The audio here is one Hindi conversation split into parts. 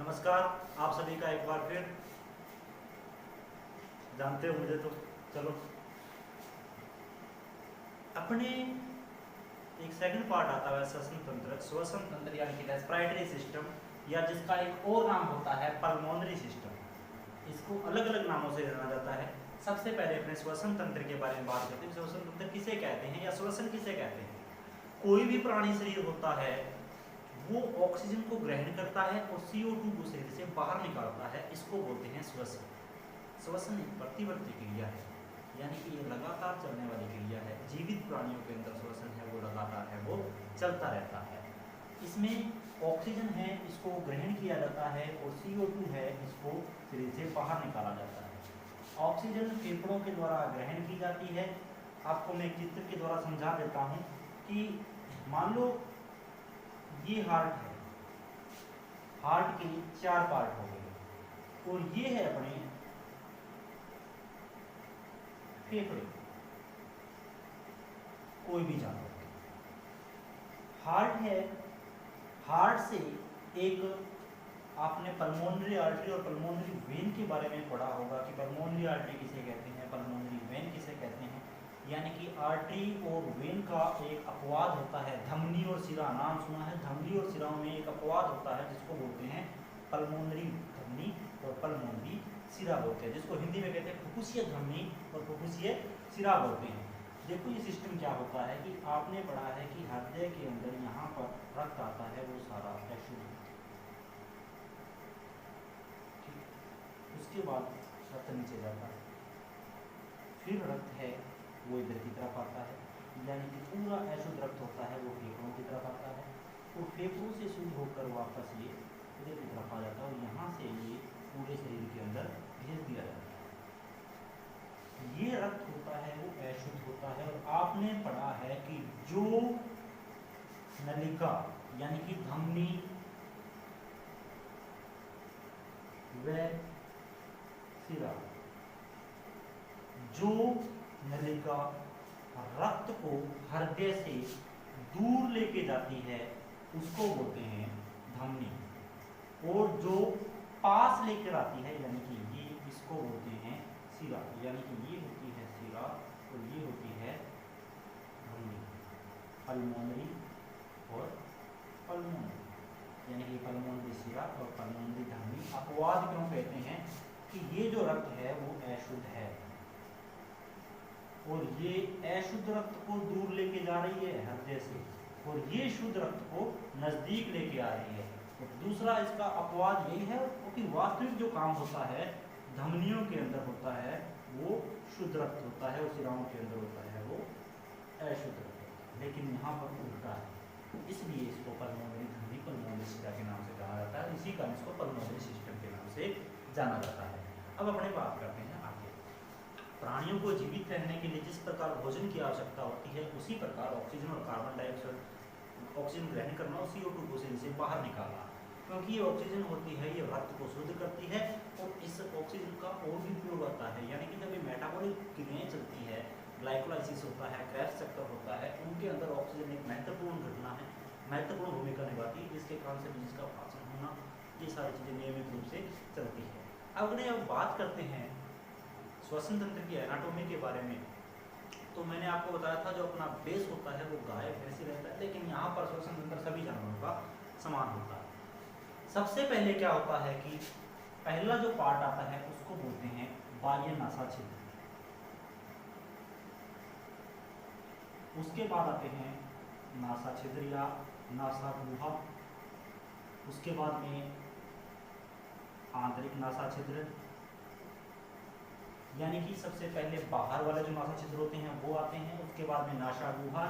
नमस्कार। आप सभी का एक बार फिर, जानते हो मुझे तो, चलो अपने एक सेकंड पार्ट आता है श्वसन तंत्र यानी कि रेस्पिरेटरी सिस्टम, या जिसका एक और नाम होता है पल्मोनरी सिस्टम। इसको अलग अलग नामों से जाना जाता है। सबसे पहले अपने श्वसन तंत्र के बारे में बात करते हैं। श्वसन तंत्र किसे कहते हैं या श्वसन किसे कहते हैं? कोई भी प्राणी शरीर होता है वो ऑक्सीजन को ग्रहण करता है और CO2 को शरीर से बाहर निकालता है, इसको बोलते हैं श्वसन। श्वसन एक प्रतिवर्ती क्रिया है, यानी कि ये लगातार चलने वाली क्रिया है। जीवित प्राणियों के अंदर श्वसन है वो लगातार है, वो चलता रहता है। इसमें ऑक्सीजन है, इसको ग्रहण किया जाता है, और CO2 है, इसको शरीर से बाहर निकाला जाता है। ऑक्सीजन फेफड़ों के द्वारा ग्रहण की जाती है। आपको मैं एक चित्र के द्वारा समझा देता हूँ कि मान लो ये हार्ट है, हार्ट के 4 पार्ट हो गए, और ये है अपने फेफड़े। कोई भी जानवर हार्ट है, हार्ट से एक आपने पल्मोनरी आर्टरी और पल्मोनरी वेन के बारे में पढ़ा होगा कि पल्मोनरी आर्टरी किसे कहते हैं, पल्मोनरी वेन किसे कहते हैं। यानी कि आर्टरी और वेन का एक अपवाद होता है। धमनी और सिरा, नाम सुना है, धमनी और सिराओं में एक अपवाद होता है जिसको बोलते हैं पल्मोनरी धमनी और पल्मोनरी सिरा बोलते हैं, जिसको हिंदी में कहते हैं फुफ्फुसीय धमनी और फुफ्फुसीय सिरा बोलते हैं। देखो ये सिस्टम क्या होता है कि आपने पढ़ा है कि हृदय के अंदर यहाँ पर रक्त आता है, वो सारा अशुद्ध, उसके बाद रक्त नीचे जाता है, फिर रक्त है वो इधर की तरफ आता है, यानी कि पूरा अशुद्ध रक्त होता है वो फेफड़ों की तरफ आता है, और फेफड़ों से शुद्ध होकर वापस ये इधर की तरफ आ जाता है, और यहाँ से ये पूरे शरीर के अंदर भेज दिया जाता है। ये रक्त होता है वो अशुद्ध होता है। और आपने पढ़ा है कि जो नलिका यानी कि धमनी व सिरा, जो नलिका रक्त को हृदय से दूर लेके जाती है उसको बोलते हैं धमनी, और जो पास लेकर आती है यानी कि ये, इसको बोलते हैं सिरा। यानी कि ये होती है सिरा और ये होती है धमनी, पल्मोनरी और पल्मोनरी, यानी कि पल्मोनरी सिरा और पल्मोनरी धमनी। अपवाद क्यों कहते हैं कि ये जो रक्त है वो अशुद्ध है, और ये अशुद्ध रक्त को दूर लेके जा रही है हृदय से, और ये शुद्ध रक्त को नजदीक लेके आ रही है। और दूसरा इसका अपवाद यही है क्योंकि वास्तविक जो काम होता है धमनियों के अंदर होता है वो शुद्ध रक्त होता है, और सिराओं के अंदर होता है वो अशुद्ध रक्त होता है। लेकिन यहाँ पर उल्टा है, इसलिए इसको पल्मोनरी धमनी, पल्मोनरी सिरा के नाम से जाना जाता है। इसी कारण इसको पल्मोनरी सिस्टम के नाम से जाना जाता है। अब अपने बात करते हैं आगे। प्राणियों को जीवित रहने के लिए जिस प्रकार भोजन की आवश्यकता होती है, उसी प्रकार ऑक्सीजन और कार्बन डाइऑक्साइड, ऑक्सीजन ग्रहण करना और CO2 को शरीर से बाहर निकालना, क्योंकि ये ऑक्सीजन होती है ये रक्त को शुद्ध करती है, और इस ऑक्सीजन का और भी उपयोग आता है। यानी कि जब ये मेटाबॉलिक क्रियाएं चलती है, ग्लाइकोलाइसिस होता है, क्रेब्स चक्कर होता है, उनके अंदर ऑक्सीजन एक महत्वपूर्ण घटना है, महत्वपूर्ण भूमिका निभाती है, जिसके कारण से जिसका पाचन होना, ये सारी चीज़ें नियमित रूप से चलती है। अब बात करते हैं श्वसन तंत्र की एनाटॉमी के बारे में। तो मैंने आपको बताया था जो अपना बेस होता है वो गाय भैंस ही रहता है, लेकिन यहाँ पर श्वसन तंत्र सभी जानवरों का समान होता है। सबसे पहले क्या होता है कि पहला जो पार्ट आता है उसको बोलते हैं बाह्य नासा छिद्र, उसके बाद आते हैं नासा छिद्र या नासा गुहा, उसके बाद में आंतरिक नासा छिद्र, यानी कि सबसे पहले बाहर वाले जो नासा छिद्र होते हैं वो आते हैं, उसके बाद में नासा गुहा,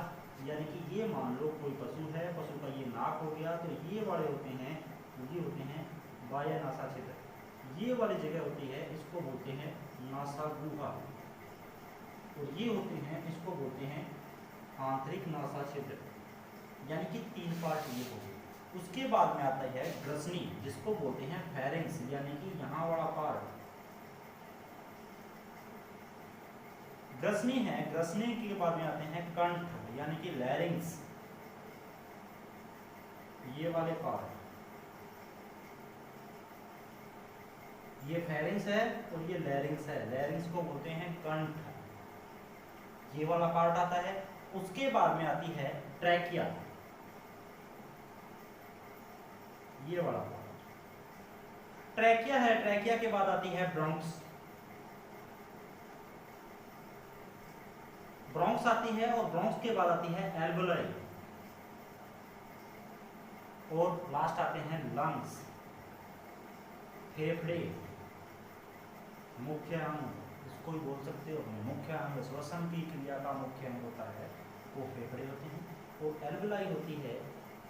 यानी कि ये मान लो कोई पशु है, पशु का ये नाक हो गया, तो ये वाले होते हैं, ये होते हैं बाह्य नासा छिद्र। ये वाली जगह होती है इसको बोलते हैं नासा गुहा, और ये होते हैं इसको बोलते हैं आंतरिक नासा छिद्र, यानी कि 3 पार्ट ये हो गए। उसके बाद में आता है ग्रसनी, जिसको बोलते हैं फेरिंक्स, यानी कि यहाँ वाला पार्ट ग्रसनी है। ग्रसनी के बाद में आते हैं कंठ, यानी कि लैरिंग्स, ये वाले पार्ट, ये फेरिंग्स है और ये लैरिंग्स है। लैरिंग्स को बोलते हैं कंठ, ये वाला पार्ट आता है। उसके बाद में आती है ट्रैकिया, ये वाला पार्ट ट्रैकिया है। ट्रैकिया के बाद आती है ब्रोंक्स, ब्रोंक्स आती है, और ब्रोंक्स के बाद आती है एल्वोलाई, और लास्ट आते हैं लंग्स, फेफड़े, मुख्य अंग, इसको ही बोल सकते हो अपने मुख्य अंग। श्वसन की क्रिया का मुख्य अंग होता है वो फेफड़े होते हैं, और एल्वोलाई होती है,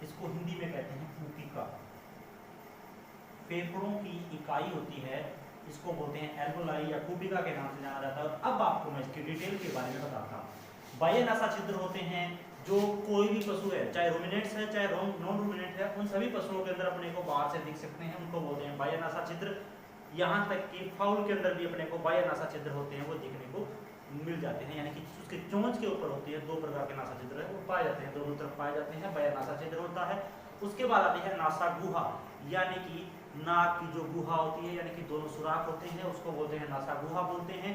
इसको हिंदी में कहते हैं कूपिका, फेफड़ों की इकाई होती है, इसको बोलते हैं एल्वोलाई या कूपिका के नाम से जाना जाता है। और अब आपको मैं इसकी डिटेल के बारे में बताता हूँ। बाह्य नासा छिद्र होते हैं, जो कोई भी पशु है, चाहे रूमिनेट्स है चाहे नॉन रूमिनेट है, उन सभी पशुओं के अंदर अपने को बाहर से दिख सकते हैं, उनको बोलते हैं बाह्य नासा छिद्र। यहाँ तक कि फाउल के अंदर भी अपने को बाह्य नासा छिद्र होते हैं, वो दिखने को मिल जाते हैं, यानी कि उसके चोंच के ऊपर होती है, दो प्रकार के नासा छिद्र है वो पाए जाते हैं, दोनों तरफ पाए जाते हैं, बाह्य नासा छिद्र होता है। उसके बाद आती है नासा गुहा, यानी कि नाक की जो गुहा होती है, यानी कि दोनों सुराख होते हैं, उसको बोलते हैं नासा गुहा बोलते हैं।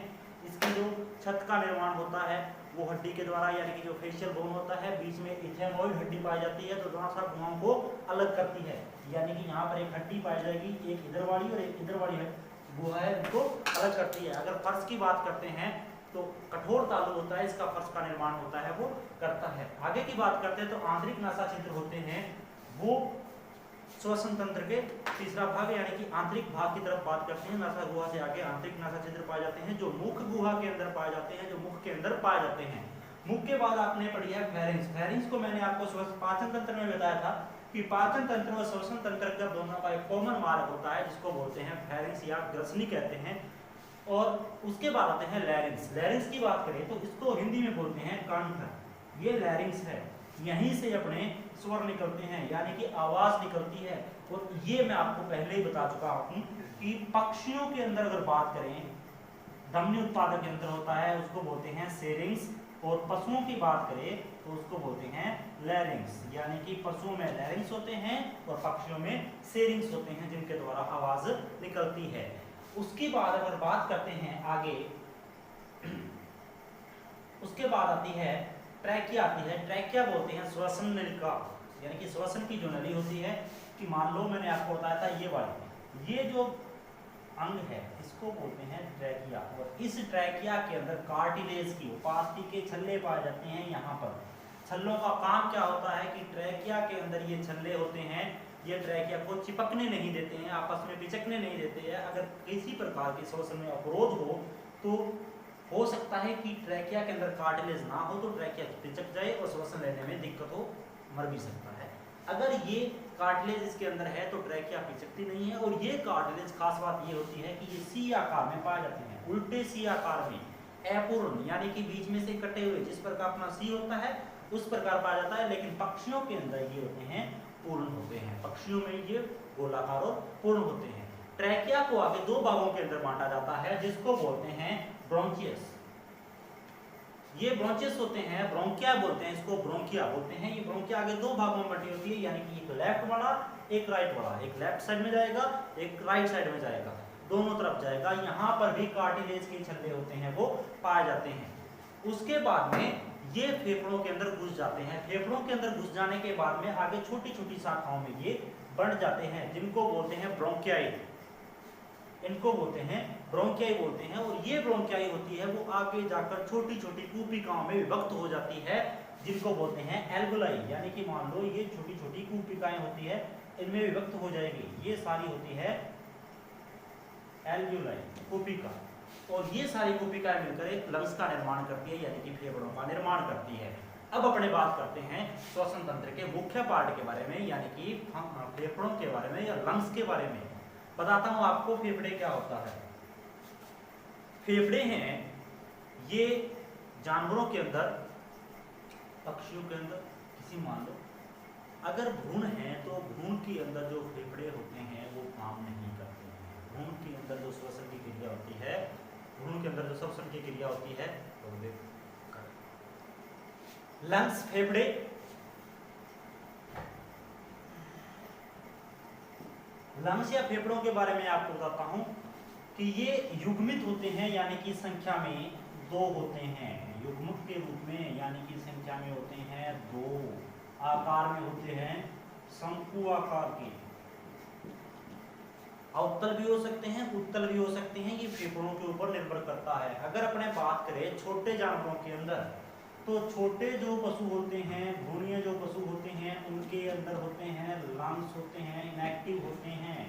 इसकी जो छत का निर्माण होता है वो हड्डी के द्वारा, यानी कि जो फेशियल बोन होता है, बीच में इथेमॉइड हड्डी पाई जाती है, तो नासा गुहाओं को अलग करती है, यानी कि यहाँ पर एक हड्डी पाई जाएगी, एक इधर वाली और एक इधर वाली गुहा है, उनको अलग करती है। अगर फर्श की बात करते हैं तो कठोर तालु होता है, इसका फर्श का निर्माण होता है, वो करता है। आगे की बात करते हैं तो आंतरिक नासा छिद्र होते हैं, वो श्वसन तंत्र के तीसरा भाग यानी कि आंतरिक भाग की तरफ बात करते हैं। नासा गुहा से आगे आंतरिक नासा छिद्र पाए जाते हैं, जो मुख गुहा के अंदर पाए जाते हैं, जो मुख के अंदर पाए जाते हैं। मुख के बाद आपने पढ़ी है फेरिंग्स। फेरिंग्स को मैंने आपको पाचन तंत्र में बताया था कि पाचन तंत्र और श्वसन तंत्र का दोनों का एक कॉमन मार्ग होता है, जिसको बोलते हैं फेरिंग्स या ग्रसनी कहते हैं। और उसके बाद आते हैं लैरिंग्स। लैरिंग्स की बात करें तो इसको हिंदी में बोलते हैं कंठ, ये लैरिंग्स है, यहीं से अपने स्वर निकलते हैं, यानी कि आवाज निकलती है। और ये मैं आपको पहले ही बता चुका हूं कि पक्षियों के अंदर अगर बात करें, धमनी उत्पादक यंत्र होता है, उसको बोलते हैं सेरिंग्स, और पशुओं की बात करें तो उसको बोलते हैं लैरिंग्स, यानी कि पशुओं में लैरिंग्स होते हैं और पक्षियों में सेरिंग्स होते हैं, जिनके द्वारा आवाज निकलती है। उसके बाद अगर बात करते हैं आगे, उसके बाद आती है ट्रैकिया आती है। ट्रैकिया बोलते हैं श्वसन नलिका, यानी कि श्वसन की जो नली होती है, कि मान लो मैंने आपको बताया था ये वाली, ये जो अंग है इसको बोलते हैं ट्रैकिया। और इस ट्रैकिया के अंदर कार्टिलेज की उपास्थि के छल्ले पाए जाते हैं। यहाँ पर छल्लों का काम क्या होता है कि ट्रैकिया के अंदर ये छल्ले होते हैं, ये ट्रैकिया को चिपकने नहीं देते हैं, आपस में पिचकने नहीं देते हैं। अगर किसी प्रकार के श्वसन में अवरोध हो सकता है कि ट्रैकिया के अंदर कार्टिलेज ना हो तो ट्रैकिया पिचक जाए और श्वसन लेने में दिक्कत हो, मर भी सकता है। अगर ये कार्टिलेज इसके अंदर है तो ट्रैकिया पिचकती नहीं है। और ये कार्टिलेज खास बात ये होती है कि ये सी आकार में पाए जाते हैं, उल्टे सी आकार में, अपूर्ण, यानी कि बीच में से कटे हुए, जिस प्रकार अपना सी होता है उस प्रकार पाया जाता है। लेकिन पक्षियों के अंदर ये होते हैं पूर्ण होते हैं, पक्षियों में ये गोलाकार और पूर्ण होते हैं। ट्रैकिया को आगे दो भागों के अंदर बांटा जाता है, जिसको बोलते हैं ब्रोंचियस। ये ब्रोंचियस होते हैं, ब्रोंकिया बोलते हैं, इसको ब्रोंकिया बोलते हैं। ये ब्रोंकिया आगे दो भागों में बटी होती है, यानी कि एक लेफ्ट वाला एक राइट वाला, एक लेफ्ट साइड में जाएगा एक राइट साइड में जाएगा, दोनों तरफ जाएगा। यहाँ पर भी कार्टिलेज के छल्ले होते हैं, वो पाए जाते हैं। उसके बाद में ये फेफड़ों के अंदर घुस जाते हैं। फेफड़ों के अंदर घुस जाने के बाद में आगे छोटी छोटी शाखाओं में ये बढ़ जाते हैं, जिनको बोलते हैं ब्रोंकियाई, इनको बोलते हैं ब्रोंकियाई बोलते हैं। और ये ब्रोंकियाई होती है वो आगे जाकर छोटी छोटी कूपिकाओं में विभक्त हो जाती है, जिनको बोलते हैं एल्वोलाई, यानी कि मान लो ये छोटी छोटी कूपिकाएं होती है, इनमें विभक्त हो जाएगी, ये सारी होती है एल्वोलाई कूपिका। और ये सारी कूपिकाएं मिलकर एक लंग्स का निर्माण करती है, यानी कि फेफड़ों का निर्माण करती है। अब अपने बात करते हैं श्वसन तंत्र के मुख्य पार्ट के बारे में, यानी कि फेफड़ों के बारे में या लंग्स के बारे में। बताता हूं आपको फेफड़े क्या होता है। फेफड़े हैं ये जानवरों के अंदर, पक्षियों के अंदर, किसी मान लो अगर भ्रूण है तो भ्रूण के अंदर जो फेफड़े होते हैं वो काम नहीं करते हैं। भ्रूण के अंदर जो श्वसन की क्रिया होती है, भ्रूण के अंदर जो श्वसन की क्रिया होती है, तो लंग्स, फेफड़े, लंग्स या फेफड़ों के बारे में आपको बताता हूं कि ये युग्मित होते हैं, यानी कि संख्या में दो होते हैं, युग्मक के रूप में यानी कि संख्या में होते हैं दो, आकार में होते हैं शंकु आकार के, अवतल भी हो सकते हैं उत्तल भी हो सकते हैं, ये फेफड़ों के ऊपर निर्भर करता है। अगर अपने बात करें छोटे जानवरों के अंदर, तो छोटे जो पशु होते हैं, भ्रूणीय जो पशु होते हैं, उनके अंदर होते हैं लंग्स होते हैं, इनएक्टिव होते हैं,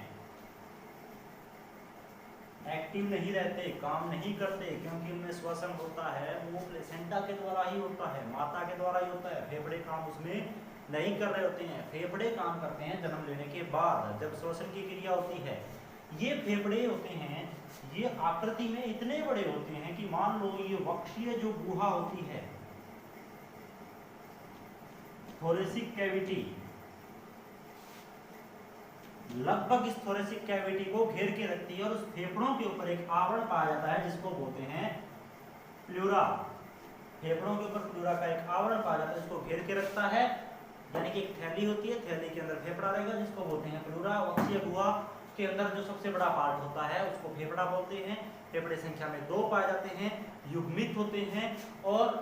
एक्टिव नहीं रहते, काम नहीं करते, क्योंकि उनमें श्वसन होता है वो प्लेसेंटा के द्वारा ही होता है, माता के द्वारा ही होता है, फेफड़े काम उसमें नहीं कर रहे होते हैं। फेफड़े काम करते हैं जन्म लेने के बाद, जब श्वसन की क्रिया होती है। ये फेफड़े होते हैं, ये आकृति में इतने बड़े होते हैं कि मान लो ये वक्षीय जो गुहा होती है, थोरेसिक कैविटी, लगभग इस थोरेसिक कैविटी को घेर के रखती है और उस फेफड़ों के ऊपर एक आवरण पाया जाता है जिसको बोलते हैं प्लूरा। फेफड़ों के ऊपर प्लूरा का एक आवरण पाया जाता है, इसको घेर के रखता है, यानी कि एक थैली होती है, थैली के अंदर फेफड़ा रहेगा जिसको बोलते हैं प्लूरा। वक्षीय गुहा के अंदर जो सबसे बड़ा पार्ट होता है उसको फेफड़ा बोलते हैं। फेफड़े संख्या में दो पाए जाते हैं, युग्मित होते हैं। और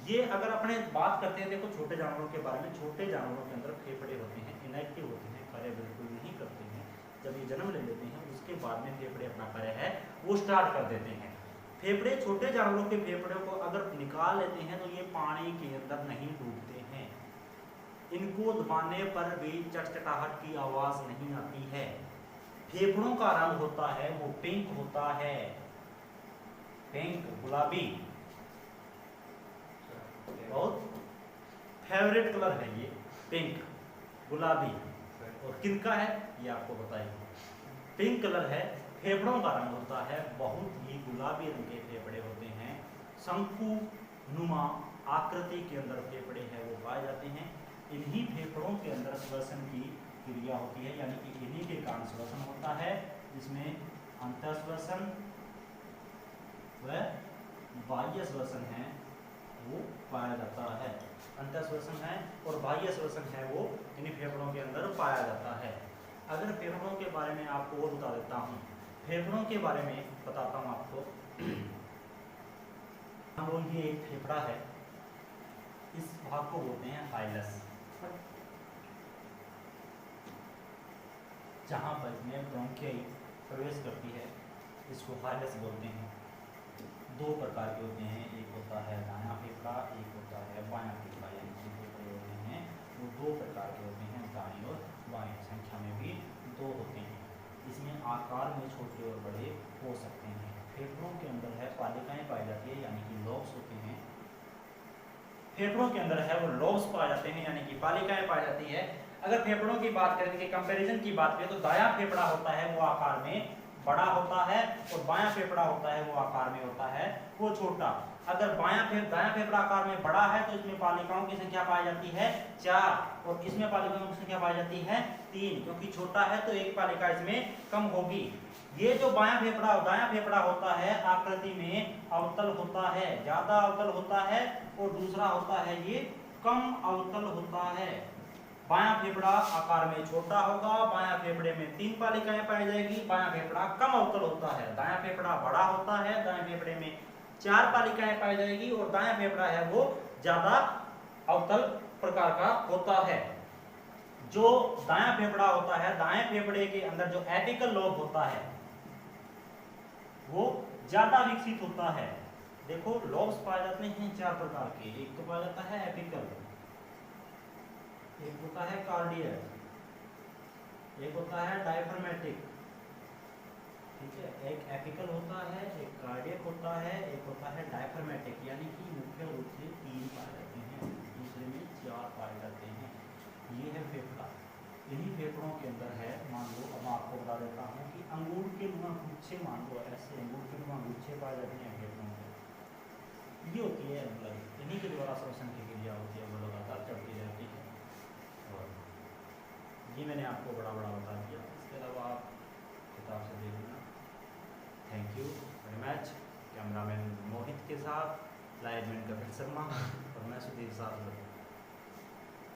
ये अगर अपने बात करते हैं, देखो छोटे जानवरों के बारे में, छोटे जानवरों के अंदर फेफड़े होते हैं, इनएक्टिव होते हैं, कार्य बिल्कुल नहीं करते हैं। जब ये जन्म ले लेते हैं उसके बाद में फेफड़े अपना कार्य है वो स्टार्ट कर देते हैं। फेफड़े छोटे जानवरों के फेफड़े को अगर निकाल लेते हैं तो ये पानी के अंदर नहीं डूबते हैं, इनको दबाने पर भी चटचटाहट की आवाज नहीं आती है। फेफड़ों का रंग होता है वो पिंक होता है, पिंक गुलाबी, बहुत फेवरेट कलर है ये पिंक गुलाबी। और किनका है ये आपको बताइए, पिंक कलर है, फेफड़ों का रंग होता है बहुत ही गुलाबी रंग के फेफड़े होते हैं, शंकु नुमा आकृति के अंदर फेफड़े हैं वो पाए जाते हैं। इन्हीं फेफड़ों के अंदर श्वसन की क्रिया होती है, यानी कि इन्हीं के कारण श्वसन होता है, जिसमें अंतःश्वसन व बाह्य श्वसन है वो पाया जाता है। अंतःश्वसन है और बाह्य श्वसन है वो इन्हीं फेफड़ों के अंदर पाया जाता है। अगर फेफड़ों के बारे में आपको और बता देता हूँ, फेफड़ों के बारे में बताता हूँ आपको। हम लोग ये एक फेफड़ा है, इस भाग को बोलते हैं हाइलस, जहाँ पर इसमें ब्रोंकियाई प्रवेश करती है इसको हाइलस बोलते हैं। दो प्रकार के होते हैं, एक होता है दायां फेफड़ा, एक होता है बायां फेफड़ा, यानी कि फेफड़े होते हैं वो दो प्रकार के होते हैं, दाएं और बाएं, संख्या में भी दो होते हैं। इसमें आकार में छोटे और बड़े हो सकते हैं। फेफड़ों के अंदर है पालिकाएं पाई जाती है, यानी कि लोब्स होते हैं। फेफड़ों के अंदर है वो लोब्स पाए जाते हैं, यानी कि पालिकाएं पाई जाती है। अगर फेफड़ों की बात करें कि कंपैरिजन की बात करें तो दायां फेफड़ा होता है वो आकार में बड़ा होता है और बायां फेफड़ा होता है वो आकार में होता है वो छोटा। अगर दायां फेफड़ा आकार में बड़ा है तो इसमें पालिकाओं की संख्या पाई जाती है 4 और इसमें पालिकाओं की संख्या पाई जाती है 3, क्योंकि छोटा है तो एक पालिका इसमें कम होगी। ये जो दायां फेफड़ा होता है आकृति में अवतल होता है, ज्यादा अवतल होता है, और दूसरा होता है ये कम अवतल होता है। बायां फेफड़ा आकार में छोटा होगा, बायां फेफड़े में 3 पालिकाएं पाई जाएगी, बायां फेफड़ा कम अवतल होता है। दायां फेफड़ा बड़ा होता है, दाएं फेफड़े में 4 पालिकाएं पाई जाएगी, और दायां फेफड़ा है वो ज्यादा अवतल प्रकार का होता है। जो दायां फेफड़ा होता है, दाएं फेफड़े के अंदर जो एपिकल लोब होता है वो ज्यादा विकसित होता है। देखो लोब्स पाए जाते हैं 4 प्रकार के, एक तो पाया जाता है एपिकल, एक होता है कार्डियल, एक होता है डायफ्रामेटिक, ठीक है, एक एपिकल होता है, एक कार्डियक होता है, एक होता है डायफ्रामेटिक, यानी कि मुख्य रूप से 3 पाए जाते हैं, दूसरे में 4 पाए जाते हैं। ये है फेफड़ा। इन्हीं फेफड़ों के अंदर है, मान लो अब मैं आपको बता देता हूँ कि अंगूर के नुमा गुच्छे, मान लो ऐसे अंगूर के नुमा गुच्छे पाए जाते हैं फेफड़ों में। ये होती है मतलब इन्हीं के द्वारा श्वसन की क्रिया होती है, वो लगातार चलती रहती है। और ये मैंने आपको बड़ा बता दिया, इसके अलावा आप किताब से देख लेना। Thank you very much. Cameraman Mohit के साथ, लाइवमैन कपिल शर्मा और मैं सुधीर साथ।